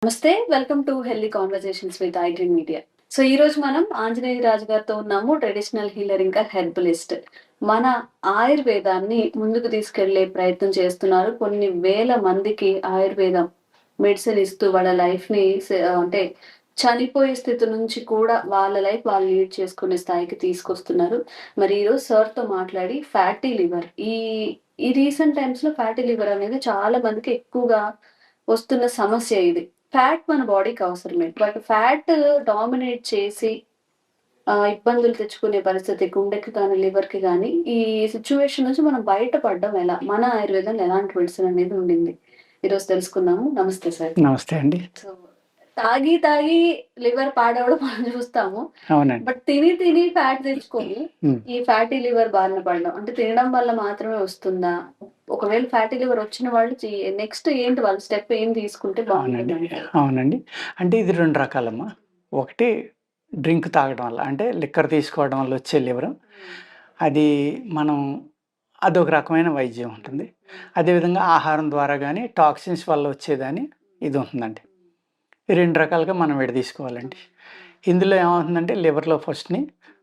నమస్తే. Welcome to healthy conversations with iDream media. So ఈ రోజు మనం ఆంజనేయ రాజు గారితో ఉన్నాము. ట్రెడిషనల్ హీలర్ ఇంకా హెర్బలిస్ట్. మన ఆయుర్వేదాన్ని ముందుకు తీసుకెళ్లే ప్రయత్నం చేస్తున్నారు. కొన్ని వేల మందికి ఆయుర్వేదం మెడిసిన్ ఇస్తూ వాళ్ళ లైఫ్‌ని అంటే చనిపోయే స్థితి నుంచి కూడా వాళ్ళ లైఫ్ వాళ్ళు లీడ్ చేసుకునే స్థాయికి తీసుకొస్తున్నారు. మరి ఈరోజు సార్‌తో మాట్లాడి ఫ్యాటీ లివర్ ఈ రీసెంట్ టైమ్స్‌లో ఫ్యాటీ లివర్ అనేది చాలా మందికి ఎక్కువగా వస్తున్న సమస్య ఇది. ఫ్యాట్ మన బాడీకి అవసరమే. బట్ ఫ్యాట్ డామినేట్ చేసి ఇబ్బందులు తెచ్చుకునే పరిస్థితి గుండెకి కానీ, లివర్‌కి గానీ, ఈ సిట్యుయేషన్ నుంచి మనం బయటపడడం ఎలా? మన ఆయుర్వేదంలో ఎలాంటి మెడిసిన్ అనేది ఉండింది? ఈరోజు తెలుసుకుందాము. నమస్తే సార్. నమస్తే అండి. సో, తాగి లివర్ పాడవడం మనం చూస్తాము. అవునండి. బట్ తిని ఫ్యాట్ తెచ్చుకొని ఈ ఫ్యాటీ లివర్ బారిన పడడం. అంటే తినడం వల్ల మాత్రమే వస్తుందా? ఒకవేళ ఫ్యాటీ లివర్ వచ్చిన వాళ్ళు నెక్స్ట్ ఏంటి వాళ్ళ స్టెప్ ఏం తీసుకుంటే అవునండి. బావుంటుందంటారు? అవునండి. అంటే ఇది 2 రకాలమ్మా. ఒకటి డ్రింక్ తాగడం వల్ల, అంటే లిక్కర్ తీసుకోవడం వల్ల వచ్చే లివరు. అది మనం అదొక రకమైన వైద్యం ఉంటుంది. అదేవిధంగా ఆహారం ద్వారా గానీ, టాక్సిన్స్ వల్ల వచ్చేదని ఇది ఉంటుందండి. ఈ 2 రకాలుగా మనం విడదీసుకోవాలండి. ఇందులో ఏమవుతుందంటే లివర్‌లో ఫస్ట్‌ని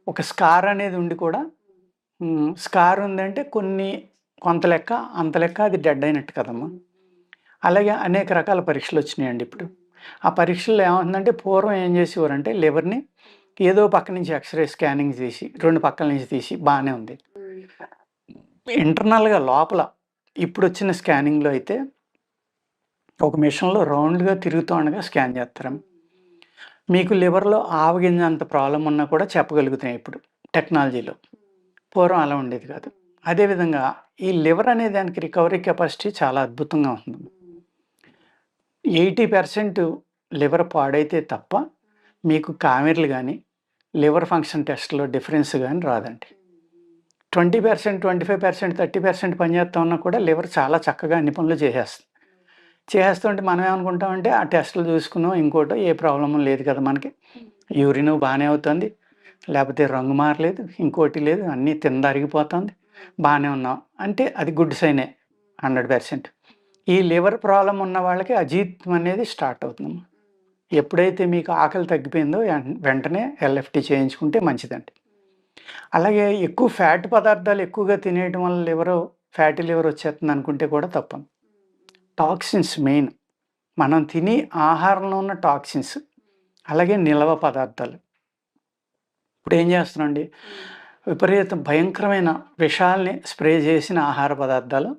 ఒక స్కార్ అనేది ఉండి కూడా స్కార్ ఉందంటే కొంత లెక్క, అంత లెక్క అది డెడ్ అయినట్టు కదమ్మా! అలాగే అనేక రకాల పరీక్షలొచ్చినాయండి ఇప్పుడు. ఆ పరీక్షల్లో ఏమవుతుందంటే పూర్వం ఏం చేసేవారంటే లివర్‌ని ఏదో పక్క నుంచి ఎక్స్‌రే స్కానింగ్ తీసి 2 పక్కల నుంచి తీసి బానే ఉంది. ఇంటర్నల్‌గా లోపల ఇప్పుడొచ్చిన స్కానింగ్‌లో అయితే ఒక మిషన్‌లో రౌండ్‌గా తిరుగుతూ ఉండగా స్కాన్ చేస్తారమ్మ. మీకు లివర్‌లో ఆవగింజ అంత ప్రాబ్లమ్ ఉన్నా కూడా చెప్పగలుగుతున్నాయి ఇప్పుడు టెక్నాలజీలో. పూర్వం అలా ఉండేది కాదు. అదేవిధంగా ఈ లివర్ అనే దానికి రికవరీ కెపాసిటీ చాలా అద్భుతంగా ఉంటుంది. 80% లివర్ పాడైతే తప్ప మీకు కామెర్లు గానీ, లివర్ ఫంక్షన్ టెస్ట్‌లో డిఫరెన్స్ గానీ రాదండి. 20%, 25%, 30% పనిచేస్తా ఉన్నా కూడా లివర్ చాలా చక్కగా అన్ని పనులు చేసేస్తుంది. చేసేస్తుంటే మనం ఏమనుకుంటామంటే ఆ టెస్టులు చూసుకునో, ఇంకోటో ఏ ప్రాబ్లమ్ లేదు కదా మనకి. యూరిను బానే అవుతుంది. లేపోతే రంగు మారలేదు, ఇంకోటి లేదు, అన్నీ తిందరిగిపోతుంది. బానే ఉన్నాం. అంటే అది గుడ్ సైనే 100%. ఈ లివర్ ప్రాబ్లమ్ ఉన్న వాళ్ళకి అజీర్ణం అనేది స్టార్ట్ అవుతుందమ్మా. ఎప్పుడైతే మీకు ఆకలి తగ్గిపోయిందో వెంటనే ఎల్ఎఫ్‌టి చేయించుకుంటే మంచిదండి. అలాగే ఎక్కువ ఫ్యాట్ పదార్థాలు ఎక్కువగా తినేయటం వల్ల ఫ్యాటీ లివర్ వచ్చేస్తుంది అనుకుంటే కూడా తప్పు. Toxins main. మనం తినే ఆహారంలో ఉన్న టాక్సిన్స్, అలాగే నిలవ పదార్థాలు. ఇప్పుడేం చేస్తున్నామండి, భయంకరమైన విషాల్ని స్ప్రే చేసిన ఆహార పదార్థాలు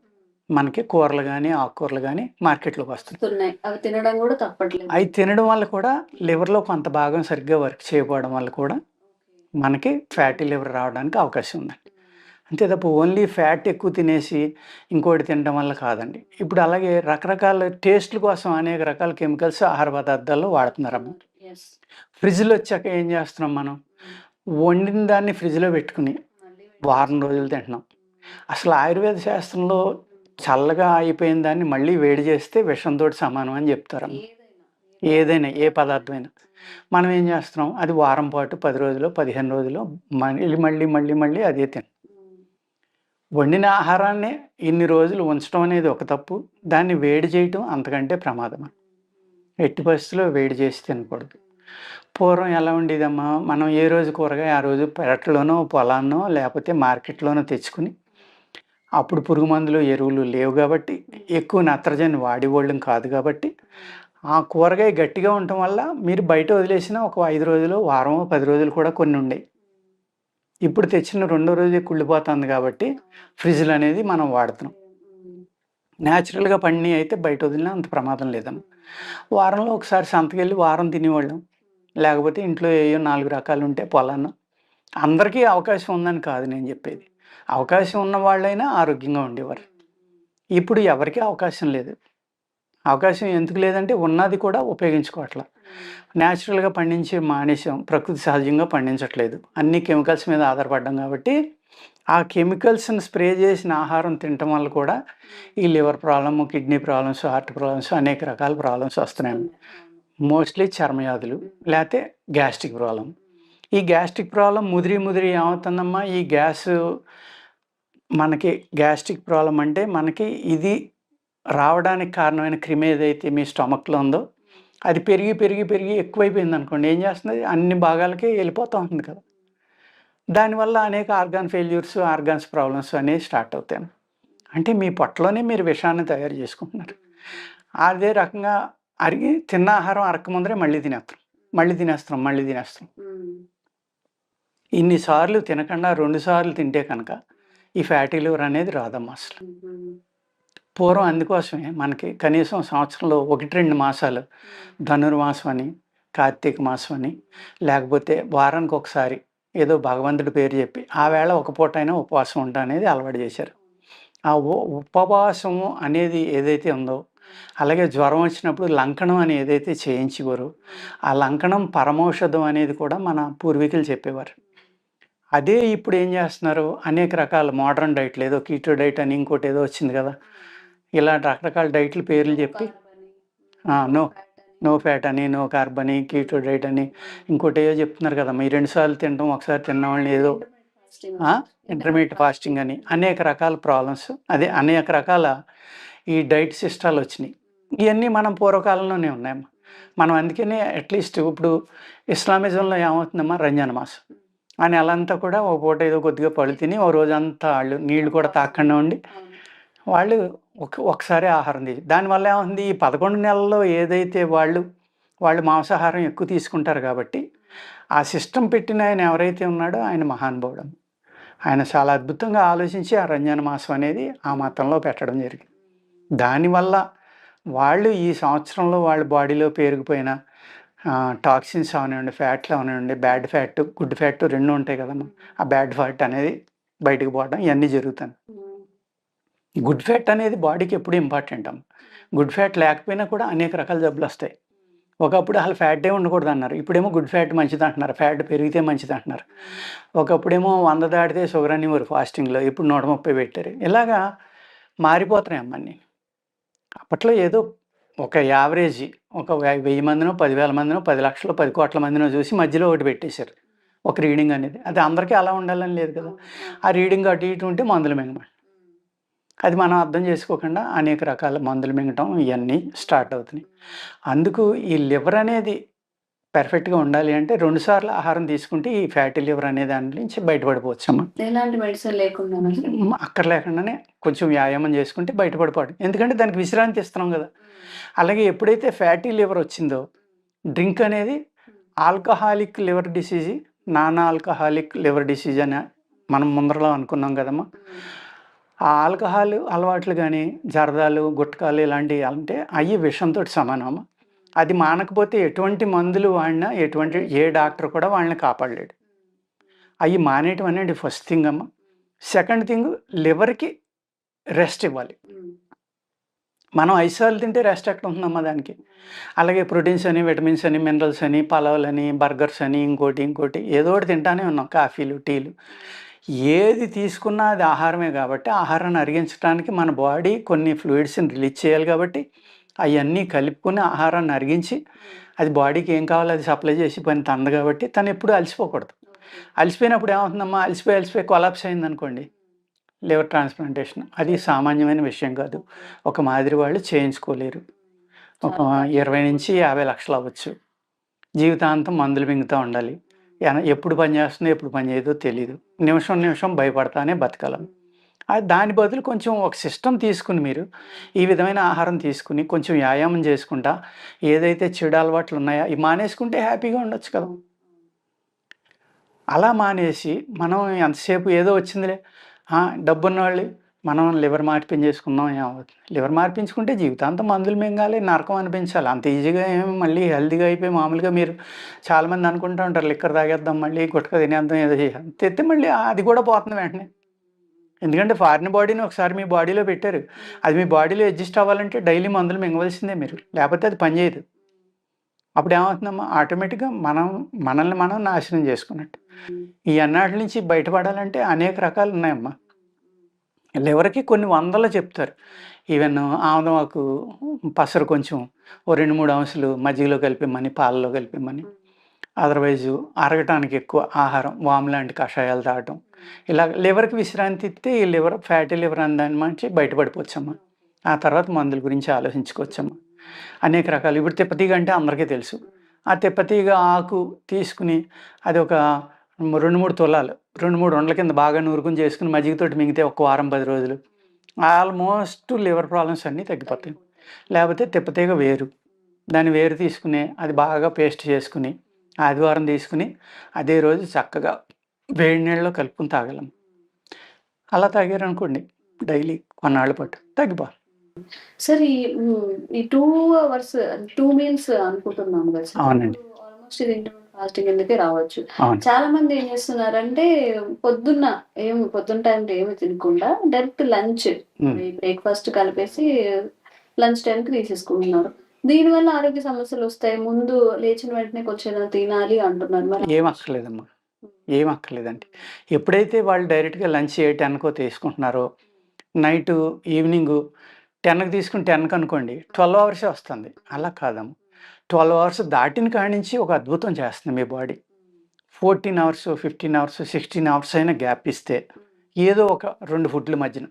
మనకి కూరలు గానీ, ఆకుకూరలు గానీ మార్కెట్‌లోకి వస్తున్నాయి. అవి తినడం కూడా తప్పట్లేదు. అయి తినడం వల్ల కూడా లివర్‌లో కొంత భాగం సరిగ్గా వర్క్ చేయకపోవడం వల్ల కూడా మనకి ఫ్యాటీ లివర్ రావడానికి అవకాశం ఉందండి. అంతే తప్ప ఓన్లీ ఫ్యాట్ ఎక్కువ తినేసి ఇంకోటి తినడం వల్ల కాదండి. ఇప్పుడు అలాగే రకరకాల టేస్ట్‌ల కోసం అనేక రకాల కెమికల్స్ ఆహార పదార్థాల్లో వాడుతున్నారమ్మ. ఫ్రిడ్జ్‌లో వచ్చాక ఏం చేస్తున్నాం మనం? వండిన దాన్ని ఫ్రిడ్జ్‌లో పెట్టుకుని వారం రోజులు తింటున్నాం. అసలు ఆయుర్వేద శాస్త్రంలో చల్లగా అయిపోయిన దాన్ని మళ్ళీ వేడి చేస్తే విషంతోటి సమానం అని చెప్తారమ్మ. ఏదైనా, ఏ పదార్థమైనా. మనం ఏం చేస్తున్నాం? అది వారం పాటు, 10 రోజులో, 15 రోజులో మళ్ళీ అదే వండిన ఆహారాన్నే ఇన్ని రోజులు ఉంచడం అనేది ఒక తప్పు. దాన్ని వేడి చేయటం అంతకంటే ప్రమాదం. ఎట్టి పరిస్థితిలో వేడి చేసి తినకూడదు. పూర్వం ఎలా ఉండేదమ్మా, మనం ఏ రోజు కూరగాయ ఆ రోజు పెరట్లోనో, పొలాన్నో లేకపోతే మార్కెట్‌లోనో తెచ్చుకుని, అప్పుడు పురుగు మందులు, ఎరువులు లేవు కాబట్టి, ఎక్కువ నత్రజని వాడేవాళ్ళం కాదు కాబట్టి, ఆ కూరగాయ గట్టిగా ఉండటం వల్ల మీరు బయట వదిలేసినా ఒక 5 రోజులు, వారమో, 10 రోజులు కూడా కొన్ని ఉండేయి. ఇప్పుడు తెచ్చిన రెండో రోజే కుళ్ళిపోతుంది కాబట్టి ఫ్రిడ్జ్‌లు అనేది మనం వాడుతున్నాం. నేచురల్‌గా పండినయి అయితే బయట వదిలినా అంత ప్రమాదం లేదమ్మా. వారంలో ఒకసారి సంతకెళ్ళి వారం తినేవాళ్ళం. లేకపోతే ఇంట్లో ఏయో 4 రకాలుంటే పొలాన్నో. అందరికీ అవకాశం ఉందని కాదు నేను చెప్పేది. అవకాశం ఉన్న వాళ్ళైనా ఆరోగ్యంగా ఉండేవారు. ఇప్పుడు ఎవరికీ అవకాశం లేదు. అవకాశం ఎందుకు లేదంటే ఉన్నది కూడా ఉపయోగించుకోవట్ల. నేచురల్‌గా పండించి మానేసాం. ప్రకృతి సహజంగా పండించట్లేదు. అన్ని కెమికల్స్ మీద ఆధారపడ్డాం కాబట్టి, ఆ కెమికల్స్‌ని స్ప్రే చేసిన ఆహారం తినటం వల్ల కూడా ఈ liver problem, kidney problems, heart problems అనేక రకాల ప్రాబ్లమ్స్ వస్తున్నాయండి. మోస్ట్‌లీ చర్మవ్యాధులు లేతే గ్యాస్ట్రిక్ ప్రాబ్లమ్. ఈ గ్యాస్ట్రిక్ ప్రాబ్లమ్ ముదిరి ఏమవుతుందమ్మా, ఈ మనకి గ్యాస్ట్రిక్ ప్రాబ్లమ్ అంటే మనకి ఇది రావడానికి కారణమైన క్రిమి ఏదైతే మీ స్టమక్‌లో ఉందో, అది పెరిగి, పెరిగి, పెరిగి ఎక్కువైపోయిందనుకోండి ఏం చేస్తుంది? అన్ని భాగాలకి వెళ్ళిపోతా ఉంటుంది కదా! దానివల్ల అనేక ఆర్గాన్ ఫెయిల్యూర్స్, ఆర్గాన్స్ ప్రాబ్లమ్స్ అనేవి స్టార్ట్ అవుతాయి. అంటే మీ పొట్టలోనే మీరు విషాన్ని తయారు చేసుకుంటున్నారు. అదే రకంగా అరిగి తిన్న ఆహారం అరక్క ముందరే మళ్ళీ తినేస్తాం. మళ్ళీ తినేస్తున్నాం, మళ్ళీ తినేస్తున్నాం. ఇన్ని సార్లు తినకుండా 2 సార్లు తింటే కనుక ఈ ఫ్యాటీ లివర్ అనేది రాదమ్మా అసలు. పూర్వం అందుకోసమే మనకి కనీసం సంవత్సరంలో 1, 2 మాసాలు ధనుర్మాసం అని, కార్తీక మాసం అని, లేకపోతే వారానికి ఒకసారి ఏదో భగవంతుడి పేరు చెప్పి ఆ వేళ ఒక పూటైనా ఉపవాసం ఉంటా అనేది అలవాటు చేశారు. ఆ ఉపవాసము అనేది ఏదైతే ఉందో, అలాగే జ్వరం వచ్చినప్పుడు లంకణం అని ఏదైతే చేయించేవారో, ఆ లంకణం పరమౌషధం అనేది కూడా మన పూర్వీకులు చెప్పేవారు. అదే ఇప్పుడు ఏం చేస్తున్నారు? అనేక రకాల మోడర్న్ డైట్‌లు ఏదో కీటో డైట్ అని ఇంకోటి ఏదో వచ్చింది కదా! ఇలా రకరకాల డైట్‌ల పేర్లు చెప్పి నో నో ఫ్యాట్ అని, నో కార్బ్ అని, కీటో డైట్ అని ఇంకోటి ఏదో చెప్తున్నారు కదమ్మా! ఈ 2 సార్లు తినడం, ఒకసారి తిన్న వాళ్ళని ఏదో ఇంటర్మీడియేట్ ఫాస్టింగ్ అని అనేక రకాల ప్రాబ్లమ్స్ అనేక రకాల ఈ డైట్ సిస్టాలు వచ్చినాయి. ఇవన్నీ మనం పూర్వకాలంలోనే ఉన్నాయమ్మా. మనం అందుకనే అట్లీస్ట్ ఇప్పుడు ఇస్లామిజంలో ఏమవుతుందమ్మా రంజాన్ మాసం. ఆ నెలంతా కూడా ఒక పూట ఏదో కొద్దిగా పళ్ళు తిని ఓ రోజంతా వాళ్ళు నీళ్ళు కూడా తాగకుండా ఉండి వాళ్ళు ఒకసారి ఆహారం దానివల్ల ఏమవుతుంది? ఈ 11 నెలల్లో ఏదైతే వాళ్ళు మాంసాహారం ఎక్కువ తీసుకుంటారు కాబట్టి ఆ సిస్టమ్ పెట్టిన ఆయన ఎవరైతే ఉన్నాడో ఆయన మహానుభావుడు. ఆయన చాలా అద్భుతంగా ఆలోచించి ఆ రంజాన్ మాసం అనేది ఆ మతంలో పెట్టడం జరిగింది. దానివల్ల వాళ్ళు ఈ సంవత్సరంలో వాళ్ళ బాడీలో పేరుకుపోయిన టాక్సిన్స్ అవనివ్వండి, ఫ్యాట్లు అవనివ్వండి, బ్యాడ్ ఫ్యాట్, గుడ్ ఫ్యాట్ 2 ఉంటాయి కదమ్మా! ఆ బ్యాడ్ ఫ్యాట్ అనేది బయటకు పోవడం ఇవన్నీ జరుగుతాయి. గుడ్ ఫ్యాట్ అనేది బాడీకి ఎప్పుడు ఇంపార్టెంట్ అమ్మ. గుడ్ ఫ్యాట్ లేకపోయినా కూడా అనేక రకాల జబ్బులొస్తాయి. ఒకప్పుడు అసలు ఫ్యాటే ఉండకూడదన్నారు. ఇప్పుడేమో గుడ్ ఫ్యాట్ మంచిదంటున్నారు. ఫ్యాట్ పెరిగితే మంచిదంటున్నారు. ఒకప్పుడేమో 100 దాటితే షుగర్ అనేవారు ఫాస్టింగ్‌లో. ఇప్పుడు 130 పెట్టారు. ఇలాగా మారిపోతున్నాయమ్మ అన్నీ. అప్పట్లో ఏదో ఒక యావరేజ్ ఒక 1000 మందినో, 10,000 మందినో, 10 లక్షలు, 10 కోట్ల మందినో చూసి మధ్యలో ఒకటి పెట్టేశారు. ఒక రీడింగ్ అనేది. అది అందరికీ అలా ఉండాలని లేదు కదా! ఆ రీడింగ్ అటు ఇటు ఉంటే మందులు మింగమండి. అది మనం అర్థం చేసుకోకుండా అనేక రకాల మందులు మింగటం ఇవన్నీ స్టార్ట్ అవుతున్నాయి. అందుకు ఈ లివర్ అనేది పర్ఫెక్ట్‌గా ఉండాలి అంటే 2 సార్లు ఆహారం తీసుకుంటే ఈ ఫ్యాటీ లివర్ అనే దాని నుంచి బయటపడిపోవచ్చమ్మా. ఎలాంటి మెడిసిన్ లేకుండానా? అక్కర్లేకుండానే కొంచెం వ్యాయామం చేసుకుంటే బయటపడిపోవడం. ఎందుకంటే దానికి విశ్రాంతి ఇస్తున్నాం కదా! అలాగే ఎప్పుడైతే ఫ్యాటీ లివర్ వచ్చిందో డ్రింక్ అనేది alcoholic liver disease, non alcoholic liver disease అని మనం ముందరలో అనుకున్నాం కదమ్మా! ఆ ఆల్కహాల్ అలవాట్లు గానీ, జర్దాలు, గుట్కాలు ఇలాంటివి అంటే అయి విషంతోటి సమానమమ్మా. అది మానకపోతే ఎటువంటి మందులు వాడినా, ఏ డాక్టర్ కూడా వాళ్ళని కాపాడలేడు. అయి మానేయటం అనేది ఫస్ట్ థింగ్ అమ్మ. సెకండ్ థింగ్ లివర్‌కి రెస్ట్ ఇవ్వాలి. మనం 5 సార్లు తింటే రెస్ట్ ఎక్కడ ఉంటుందమ్మా దానికి. అలాగే ప్రోటీన్స్ అని, విటమిన్స్ అని, మినరల్స్ అని, పలావులని, బర్గర్స్ అని, ఇంకోటి ఏదో ఒకటి తింటానే ఉన్నాం. కాఫీలు, టీలు. ఏది తీసుకున్నా అది ఆహారమే కాబట్టి ఆహారాన్ని అరిగించడానికి మన బాడీ కొన్ని ఫ్లూయిడ్స్‌ని రిలీజ్ చేయాలి కాబట్టి అయన్నీ కలుపుకొని ఆహారాన్ని అరిగించి అది బాడీకి ఏం కావాలో అది సప్లై చేసి పని తంది కాబట్టి తను ఎప్పుడూ అలసిపోకూడదు. అలసిపోయినప్పుడు ఏమవుతుందమ్మా? అలసిపోయి కొలాప్స్ అయిందనుకోండి లివర్ ట్రాన్స్‌ప్లాంటేషన్. అది సామాన్యమైన విషయం కాదు. ఒక మాదిరి వాళ్ళు చేయించుకోలేరు. ఒక 20-50 లక్షలు అవ్వచ్చు. జీవితాంతం మందులు మింగుతూ ఉండాలి. ఎప్పుడు పని చేస్తుందో, ఎప్పుడు పని చేయదో తెలీదు. నిమిషం భయపడతానే బతకాలం. దాని బదులు కొంచెం ఒక సిస్టమ్ తీసుకుని మీరు ఈ విధమైన ఆహారం తీసుకుని కొంచెం వ్యాయామం చేసుకుంటా ఏదైతే చెడు అలవాట్లు ఉన్నాయో ఇవి మానేసుకుంటే హ్యాపీగా ఉండొచ్చు కదా! అలా మానేసి మనం ఎంతసేపు ఏదో వచ్చిందిలే డబ్బున్నవాళ్ళు మనం లివర్ మార్పించేసుకుందాం ఏమవుతుంది? లివర్ మార్పించుకుంటే జీవితాంతం మందులు మింగాలి, నరకం అనిపించాలి. అంత ఈజీగా ఏమి మళ్ళీ హెల్తీగా అయిపోయి మామూలుగా మీరు చాలామంది అనుకుంటూ ఉంటారు లిక్కర్ తాగేద్దాం, మళ్ళీ గుట్కా తినేద్దాం, ఏదో చేయాలి. తెస్తే మళ్ళీ అది కూడా పోతుంది వెంటనే. ఎందుకంటే ఫారిన్ బాడీని ఒకసారి మీ బాడీలో పెట్టారు. అది మీ బాడీలో అడ్జస్ట్ అవ్వాలంటే డైలీ మందులు మింగవలసిందే మీరు. లేకపోతే అది పనిచేయదు. అప్పుడు ఏమవుతుందమ్మా? ఆటోమేటిక్‌గా మనల్ని మనం నాశనం చేసుకున్నట్టు. ఈ అన్నిటి నుంచి బయటపడాలంటే అనేక రకాలు ఉన్నాయమ్మా. లివర్‌కి కొన్ని వందలు చెప్తారు. ఈవెన్ ఆముదమాకు పసరు కొంచెం ఓ 2, 3 అంశులు మజ్జిగలో కలిపిమ్మని, పాలలో కలిపిమ్మని. అదర్‌వైజు అరగటానికి ఎక్కువ ఆహారం వాము లాంటి కషాయాలు తాగటం. ఇలా లివర్‌కి విశ్రాంతి ఇస్తే ఈ ఫ్యాటీ లివర్ అనే దాని నుంచి బయటపడిపోవచ్చమ్మా. ఆ తర్వాత మందుల గురించి ఆలోచించుకోవచ్చమ్మా. అనేక రకాలు. ఇప్పుడు తిప్పతీగ అంటే అందరికీ తెలుసు. ఆ తిప్పతీగ ఆకు తీసుకుని అది ఒక 2-3 తులాలు 2-3 ఉండల కింద బాగా నూరుకుని చేసుకుని మజ్జిగతోటి మింగితే ఒక వారం 10 రోజులు ఆల్మోస్ట్ లివర్ ప్రాబ్లమ్స్ అన్నీ తగ్గిపోతాయి. లేకపోతే తిప్పతీగ వేరు, దాని వేరు తీసుకుని అది బాగా పేస్ట్ చేసుకుని ఆదివారం తీసుకుని అదే రోజు చక్కగా వేడి నీళ్ళలో కలుపుకుని తాగలం. అలా తాగారనుకోండి డైలీ కొన్నాళ్ళ పాటు తగ్గిపోవాలి. సార్ ఈ 2 అవర్స్ 2 మీల్స్ అనుకుంటున్నాం కదా సార్. అవునండి. ఆల్మోస్ట్ ఇది ఇంటర్మీడియట్ ఫాస్టింగ్ ఎందుకే రావచ్చు. అవును. చాలా మంది ఏం చేస్తున్నారంటే పొద్దున్న టైంలో ఏమి తినకుండా డైరెక్ట్ లంచ్ బ్రేక్ఫాస్ట్ కలిపేసి లంచ్ టైంకి తీసేసుకుంటున్నారు. దీనివల్ల ఆరోగ్య సమస్యలు వస్తాయి. ముందు లేచిన వెంటనే కొంచెం ఏదైనా తినాలి అంటున్నారు. మరి ఏం అక్కర్లేదమ్మా, ఏం అక్కర్లేదండి. ఎప్పుడైతే వాళ్ళు డైరెక్ట్గా లంచ్ 10కో తీసుకుంటున్నారో నైటు ఈవినింగు 10కి తీసుకుని 10కి అనుకోండి 12 అవర్సే వస్తుంది. అలా కాదమ్మా, 12 అవర్స్ దాటిన కాడి నుంచి ఒక అద్భుతం చేస్తుంది మీ బాడీ. 14 అవర్స్ 15 అవర్స్ 16 అవర్స్ అయినా గ్యాప్ ఇస్తే ఏదో ఒక 2 ఫుడ్ల మధ్యన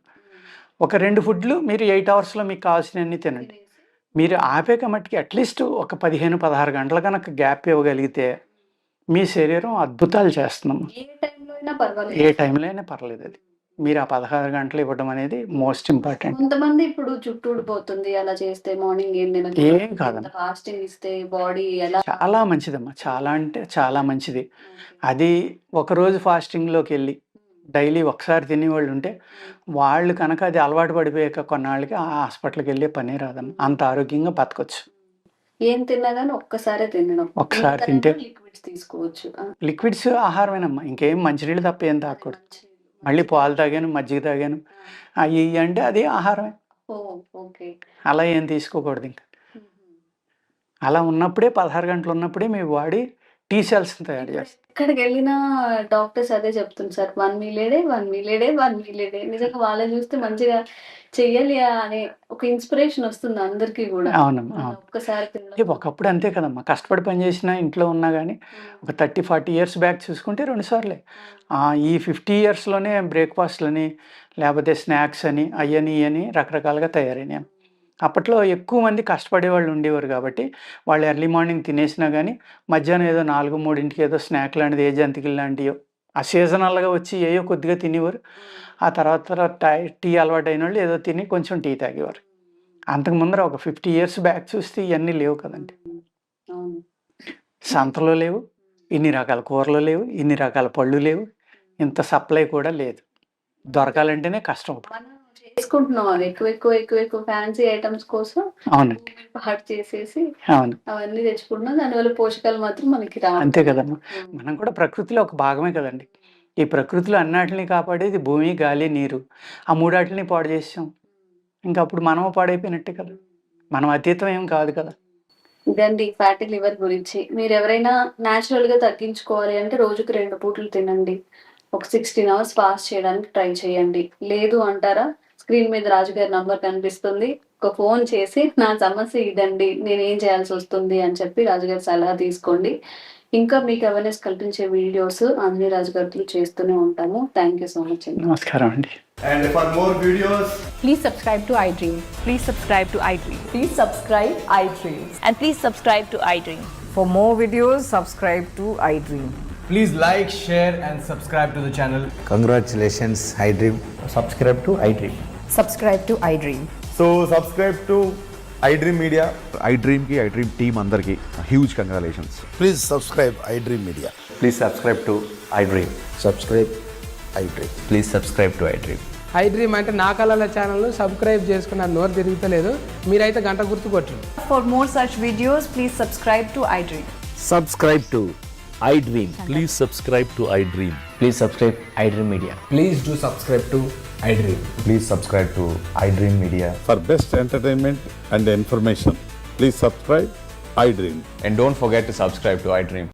ఒక 2 ఫుడ్లు మీరు 8 అవర్స్లో మీకు కావాల్సినవన్నీ తినండి. మీరు ఆపేక మట్టుకి అట్లీస్ట్ ఒక 15-16 గంటల కనుక గ్యాప్ ఇవ్వగలిగితే మీ శరీరం అద్భుతాలు చేస్తుందమ్మా. ఏ టైంలో అయినా పర్వాలేదు. ఏ టైంలో అయినా పర్లేదు. అది మీరు ఆ 16 గంటలు ఇవ్వడం అనేది మోస్ట్ ఇంపార్టెంట్. కొంతమంది ఇప్పుడు జుట్టు ఊడిపోతుంది అలా చేస్తే, మార్నింగ్ ఏం ఏం కాదమ్మా, ఫాస్టింగ్ ఇస్తే బాడీ ఎలా చాలా మంచిదమ్మా, చాలా అంటే చాలా మంచిది. అది ఒకరోజు ఫాస్టింగ్లోకి వెళ్ళి డైలీ ఒకసారి తినేవాళ్ళు ఉంటే వాళ్ళు కనుక అది అలవాటు పడిపోయాక కొన్నాళ్ళకి ఆ హాస్పిటల్కి వెళ్ళే పనే రాదమ్మా. అంత ఆరోగ్యంగా బతకొచ్చు. ఏం తిన్నా కానీ ఒక్కసారే తినడం. ఒకసారి తింటే లిక్విడ్స్ తీసుకోవచ్చు. లిక్విడ్స్ ఆహారమేనమ్మా, ఇంకేం మంచినీళ్ళు తప్ప ఏం తాగకూడదు. మళ్ళీ పాలు తాగాను, మజ్జిగ తాగాను అవి అంటే అది ఆహారమే. ఓకే. అలా ఏం తీసుకోకూడదు. ఇంకా అలా ఉన్నప్పుడే 16 గంటలు ఉన్నప్పుడే మీ బాడీ టీ సెల్స్ని తయారు చేస్తుంది. ఎక్కడికి వెళ్ళినా డాక్టర్స్ అదే చెప్తుంది సార్, 1 మీల్ ఏ డే 1 మీల్ ఏ డే 1 మీల్ ఏ డే. నిజంగా వాళ్ళని చూస్తే మంచిగా చెయ్యాలి అనే ఒక ఇన్స్పిరేషన్ వస్తుంది అందరికీ కూడా. అవునమ్మా, అవును. ఒక్కసారి తినడం. ఒకప్పుడు అంతే కదమ్మా, కష్టపడి పని చేసినా ఇంట్లో ఉన్నా కానీ ఒక 30-40 ఇయర్స్ బ్యాక్ చూసుకుంటే 2 సార్లే. ఈ 50 ఇయర్స్లోనే బ్రేక్ఫాస్ట్లని లేకపోతే స్నాక్స్ అని అయ్యని ఇవని రకరకాలుగా తయారైనాయి. అప్పట్లో ఎక్కువ మంది కష్టపడే వాళ్ళు ఉండేవారు కాబట్టి వాళ్ళు ఎర్లీ మార్నింగ్ తినేసినా కానీ మధ్యాహ్నం ఏదో 4-3కి ఏదో స్నాక్ లాంటిది ఏ జంతికలు లాంటివో ఆ సీజనల్గా వచ్చి ఏయో కొద్దిగా తినేవారు. ఆ తర్వాత టీ అలవాటు అయిన వాళ్ళు ఏదో తిని కొంచెం టీ తాగేవారు. అంతకు ముందర ఒక 50 ఇయర్స్ బ్యాక్ చూస్తే ఇవన్నీ లేవు కదండి. సంతలో లేవు, ఇన్ని రకాల కూరలు లేవు, ఇన్ని రకాల పళ్ళు లేవు, ఇంత సప్లై కూడా లేదు. దొరకాలంటేనే కష్టం. మనం చేసుకుంటున్నాం అవి ఎక్కువ ఫ్యాన్సీ ఐటమ్స్ కోసం. అవునండి, పాడు చేసేసి అవును, అవన్నీ తెచ్చుకుంటున్నాం. దానివల్ల పోషకాలు మాత్రం మనకి రావు. అంతే కదమ్మా. మనం కూడా ప్రకృతిలో ఒక భాగమే కదండి. ఈ ప్రకృతిలో అన్నిటిని కాపాడేది భూమి, గాలి, నీరు. ఆ మూడాటిని పాడు చేసాం, ఇంకా అప్పుడు మనము పాడైపోయినట్టే కదా. మనం అతీతం ఏం కాదు కదా. ఇదండి ఫ్యాటీ లివర్ గురించి. మీరు ఎవరైనా న్యాచురల్ గా తగ్గించుకోవాలి అంటే రోజుకు 2 పూటలు తినండి. ఒక 16 అవర్స్ ఫాస్ట్ చేయడానికి ట్రై చేయండి. లేదు అంటారా, స్క్రీన్ మీద రాజు గారి నంబర్ కనిపిస్తుంది, ఒక ఫోన్ చేసి నా సమస్య ఇదండి, నేను ఏం చేయాల్సి వస్తుంది అని చెప్పి రాజుగారి సలహా తీసుకోండి. ఇంకా మీకు అవేర్నెస్ కల్పించే వీడియోస్ ఆంజనేయ రాజు గారితో చేస్తూనే ఉంటాము. థ్యాంక్ యూ సో మచ్ అండి. నమస్కారం అండి. And for more videos, Please subscribe to iDream. Please subscribe to iDream. Please subscribe iDream. And please subscribe to iDream. For more videos, subscribe to iDream. please like, share and subscribe to the channel. Congratulations, iDream. Subscribe to iDream. Subscribe to iDream. So subscribe to iDream Media. iDream ki iDream team andarki huge congratulations. Please subscribe iDream Media. Please subscribe to iDream. Subscribe iDream. Please subscribe to iDream. iDream అంటే నా కళల channel subscribe చేసుకున్న నోరు తిరుగుతలేదు, మీరైతే గంట గుర్తు కొట్టండి. For more such videos, please subscribe to iDream. Subscribe to iDream. Please subscribe to iDream. Please subscribe iDream Media. Please do subscribe to iDream. Please subscribe to iDream Media. For best entertainment and information, please subscribe iDream. And don't forget to subscribe to iDream.